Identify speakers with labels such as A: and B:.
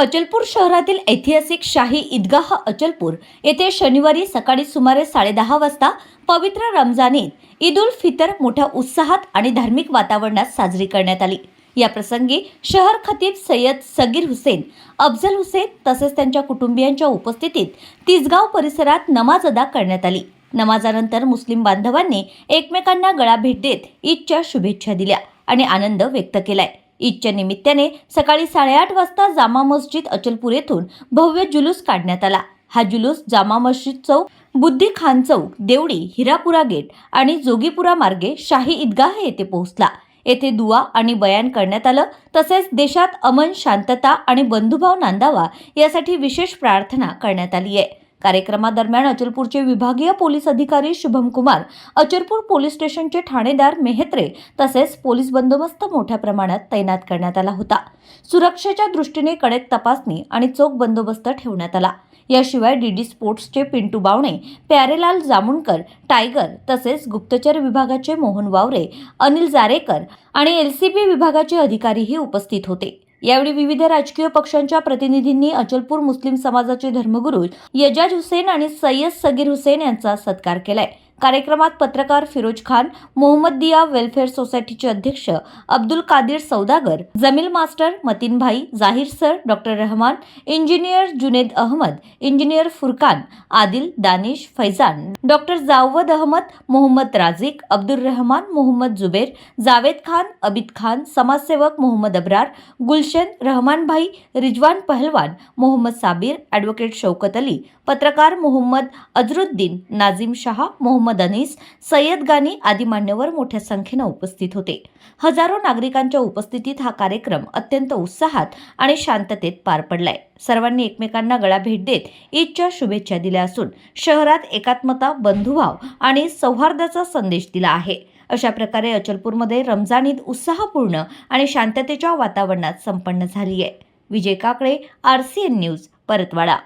A: अचलपूर शहरातील ऐतिहासिक शाही ईदगाह अचलपूर येथे शनिवारी सकाळी सुमारे 10:30 वाजता पवित्र रमजान ईद उल फितर मोठ्या उत्साहात आणि धार्मिक वातावरणात साजरी करण्यात आली। या प्रसंगी शहर खतीब सय्यद सगीर हुसेन, अफजल हुसेन तसेच त्यांच्या कुटुंबियांच्या उपस्थितीत तिसगाव परिसरात नमाज अदा करण्यात आली। नमाजानंतर मुस्लिम बांधवांनी एकमेकांना गळा भेट देत ईदच्या शुभेच्छा दिल्या आणि आनंद व्यक्त केलाय। ईदच्या निमित्ताने सकाळी 8:30 वाजता जामा मस्जिद अचलपूर येथून भव्य जुलूस काढण्यात आला। हा जुलूस जामा मस्जिद चौक, बुद्धी खान चौक, देवडी, हिरापुरा गेट आणि जोगीपुरा मार्गे शाही ईदगाह येथे पोहोचला। येथे दुआ आणि बयान करण्यात आलं। तसेच देशात अमन, शांतता आणि बंधुभाव नांदावा यासाठी विशेष प्रार्थना करण्यात आली आहे। कार्यक्रमादरम्यान अचलपूरचे विभागीय पोलीस अधिकारी शुभम कुमार, अचलपूर पोलीस स्टेशनचे ठाणेदार मेहत्रे तसेच पोलीस बंदोबस्त मोठ्या प्रमाणात तैनात करण्यात आला होता। सुरक्षेच्या दृष्टीने कडक तपासणी आणि चोख बंदोबस्त ठेवण्यात आला। याशिवाय डीडी स्पोर्ट्सचे पिंटू बावणे, प्यारेलाल जामुनकर, टायगर तसेच गुप्तचर विभागाचे मोहन वावरे, अनिल जारेकर आणि एलसीबी विभागाचे अधिकारीही उपस्थित होते। यावेळी विविध राजकीय पक्षांच्या प्रतिनिधींनी अचलपूर मुस्लिम समाजाचे धर्मगुरू एजाज हुसेन आणि सय्यद सगीर हुसेन यांचा सत्कार केलाय। कार्यक्रमात पत्रकार फिरोज खान, मोहम्मदिया वेलफेअर सोसायटीचे अध्यक्ष अब्दुल कादिर सौदागर, जमील मास्टर, मतीन भाई, Zahir sir, doctor Rahman, engineer Junaid Ahmed, engineer Furqan, Adil, Danish, Faizan, doctor Javed Ahmed, Mohammed Razik, Abdul Rahman, Mohammed Zubair, Javed Khan, Abid Khan, समाजसेवक मोहम्मद अब्रार, गुलशन, रहमान भाई, रिजवान पहलवान, मोहम्मद साबिर, ॲडव्होकेट शौकत अली, पत्रकार मोहम्मद अजरुद्दीन, नाझिम शाह, मोहम्मद अनीस, सय्यद गानी आदी मान्यवर मोठ्या संख्येने उपस्थित होते। हजारो नागरिकांच्या उपस्थितीत हा कार्यक्रम अत्यंत उत्साहात आणि शांततेत पार पडलाय। सर्वांनी एकमेकांना गळा भेट देत ईदच्या शुभेच्छा दिल्या असून शहरात एकात्मता, बंधुभाव आणि सौहार्दाचा संदेश दिला आहे। अशा प्रकारे अचलपूरमध्ये रमजान ईद उत्साहपूर्ण आणि शांततेच्या वातावरणात संपन्न झाली आहे। विजय काकडे, RCN न्यूज, परतवाडा।